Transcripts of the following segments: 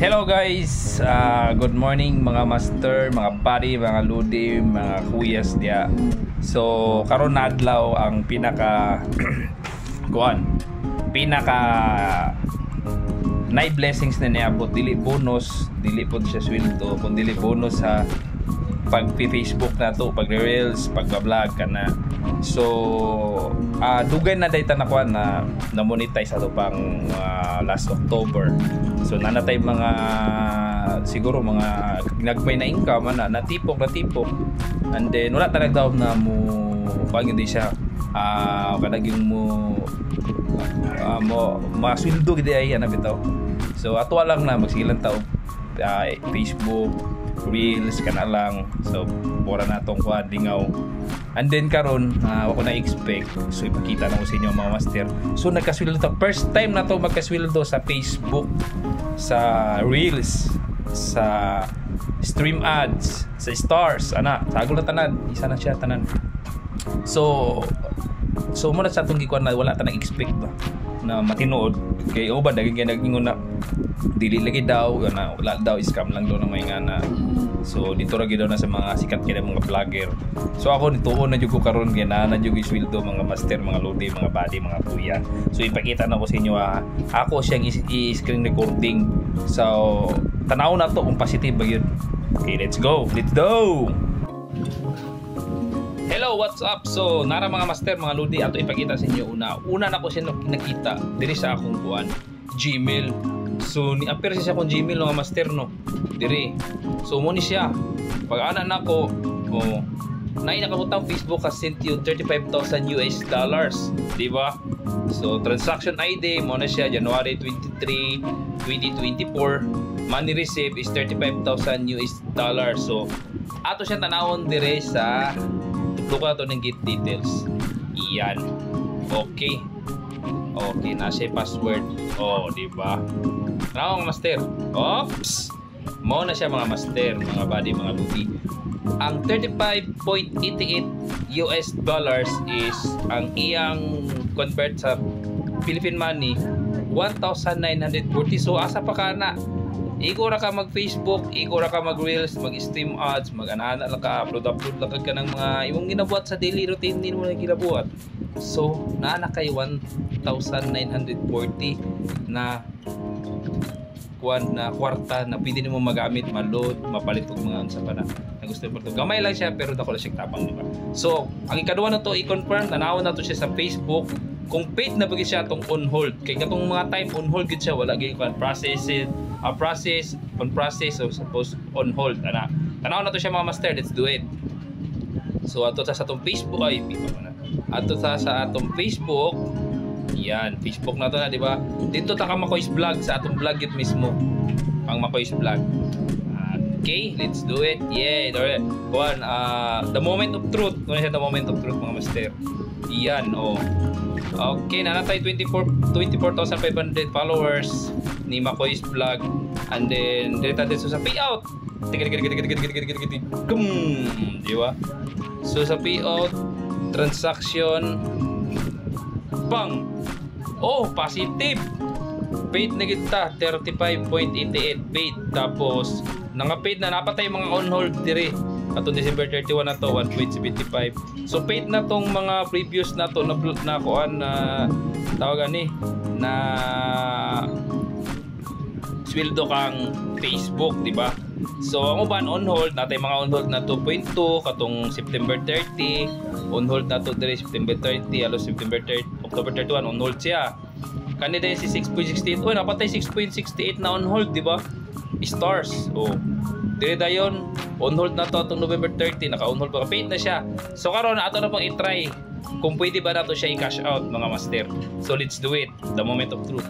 Hello guys, good morning mga master, mga buddy, mga ludi, mga kuyas dia. So karon na adlaw ang pinaka pinaka night blessings na niabot, dili bonus, dili pod siya sweldo, kun dili bonus sa pag-Facebook na to, pag-reels, pag-vlog ka na. So dugay na dayta na kuan na monetize ato pang last October. So nanatay mga siguro mga nagmay na income na natipok, and then wala talaga daw na mo pag hindi siya kadaging mo masweldo gid ay ana bitaw. So ato lang na magsigilan taw Facebook reels kana lang. So pura na tong kuan lingaw. And then karon ako na expect, so ipakita na ko sa inyo mga master. So nagkasweldo to, first time na to magkasweldo sa Facebook, sa reels, sa stream ads, sa stars ana sagol na tanan, isa na siya tanan. So muna sa atong gikuan na wala ta nang expect ba na matinuod kay uban daging kay nagingon na dili lagi daw na wala daw, scam lang daw ng mga ngana. So dito ra gid daw na sa mga sikat kay mga vlogger. So ako nituon na jud ko karon kay na jud isweldo mga master, mga lodi, mga buddy, mga kuya. So ipakita na ko sa inyo ako siyang i-screen recording. So tanaw na to kung positive ba yun. Okay, let's go. Hello, what's up? So, nara mga master, mga lodi, ato ipakita sa inyo una na ko siya nakita diri sa akong kuan Gmail. So, ni-appear siya akong Gmail mga master no. Diri. So, mo ni siya. Pag ana nako, nay nakabutang Facebook has sent you $35,000 US, di ba? So, transaction ID mo na siya January 23, 2024. Money receive is $35,000 US. So, ato siya tanawon dire sa tuka to ng get details. Iyan. Okay, nasa password. Di ba? Mga master. Oops. Mo na siya mga master, mga buddy, mga ludi. Ang $35.88 US is ang iyang convert sa Philippine money 1,940. So asa pa ka na? Iko ra ka mag-Facebook, iko ra ka mag-reels, mag-stream ads, mag-ana lang ka, upload lang ka ng mga imong ginabuhat sa daily routine nimo na ginabuhat. So, naana kay 1,940 na kuan na kwarta na pwede nimo magamit, ma-load, mapalit og mga unsa pa na. Gusto mo to. Gamay lang siya pero dako lang siya tapang, di ba? So, ang ikaduha na to i-confirm, tanawon na to siya sa Facebook. Kung paid na bagay siya itong on hold, kaya katong mga time on hold gid siya, wala gid kan process, so suppose on hold ana. Tanaw na to siya mga master, let's do it. So ato sa atong Facebook ato sa atong Facebook. Yan, Facebook na to na, di ba? Dito ta ka Makoy's vlog, sa atong vlog gid mismo. Ang Makoy's vlog. Okay, let's do it. Yeah, the moment of truth. Ano siya the moment of truth mga master? Yan, Okay, nanatay 24,500 followers ni Makoy's vlog. And then direta din sa payout. Di ba? So sa payout transaction bang. Positive. Paid na kita 35.88 paid. Tapos paid na napatay mga on hold dire. Atong December 31 na to 1.75. So paid na tong mga previous na to na kuan na tawagan ni na sweldo kang Facebook, di ba? So ang uban on hold natay mga on hold na 2.2 katong September 30, on hold na to dire September 30, September 30, October 31 on hold siya. Kanina si 6.68. Napatay 6.68 na on hold, di ba? Stars. Dire dayon on hold na to atong November 30, naka on hold pa, paid na siya. So karon ato na pang i-try kung pwede ba nato siya i-cash out mga master. So let's do it, the moment of truth.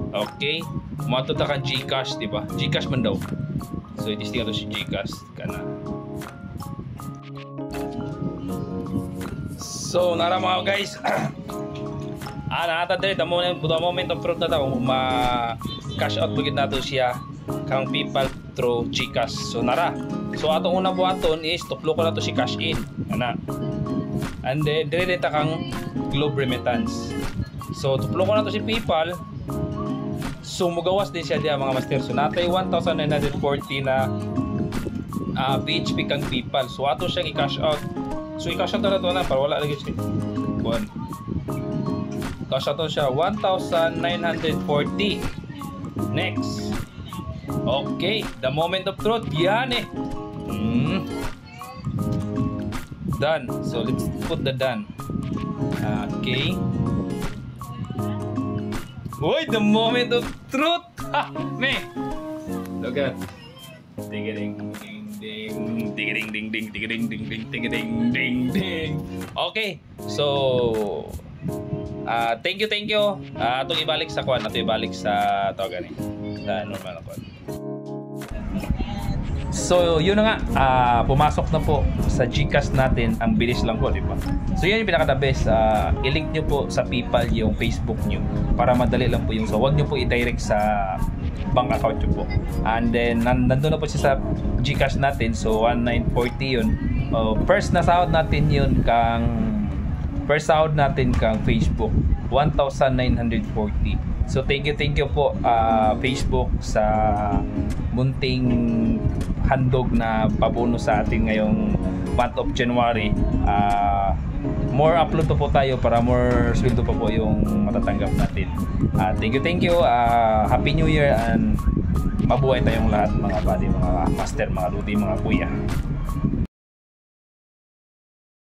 Okay, mato ta ka GCash, di ba? GCash man daw. So i-testing ato si GCash kana. So nara mga guys. Nata dire the moment of truth na ta kung ma-cash out bugid nato siya kang PayPal through GCash. So nara. So atong una buhaton is tuplo ko na to si cash in. Ana. And then dire ta kang Globe Remittance. So tuplo ko na to si PayPal. So mugawas din siya diya mga master. So natay 1,940 na PHP kang PayPal. So ato siyang i-cash out. So i-cash out na to na para wala lagi siya. Buwan. Cash out to siya 1,940. Next. Okay, the moment of truth. Yan eh. Done. So let's put the done. Okay. Uy, the moment of truth. Ha, me. Look at. Ding ding ding ding ding ding ding ding ding ding ding ding ding. Okay. So thank you. Atong ibalik sa kwan, atong ibalik sa to gani. Sa normal na kwan. So yun na nga, pumasok na po sa GCash natin. Ang bilis lang po, di ba? So yan yung pinaka the best. I-link nyo po sa PayPal yung Facebook nyo para madali lang po yung. So wag nyo po i-direct sa bank account nyo po. And then nandun na po siya sa GCash natin. So 1,940 yun. First na sahod natin yun kang Facebook 1,940. So thank you po Facebook sa munting handog na pabuno sa atin ngayong month of January. More upload po tayo para more sweldo pa po yung matatanggap natin. Thank you. Happy New Year and mabuhay tayong lahat mga buddy, mga master, mga ludi, mga kuya.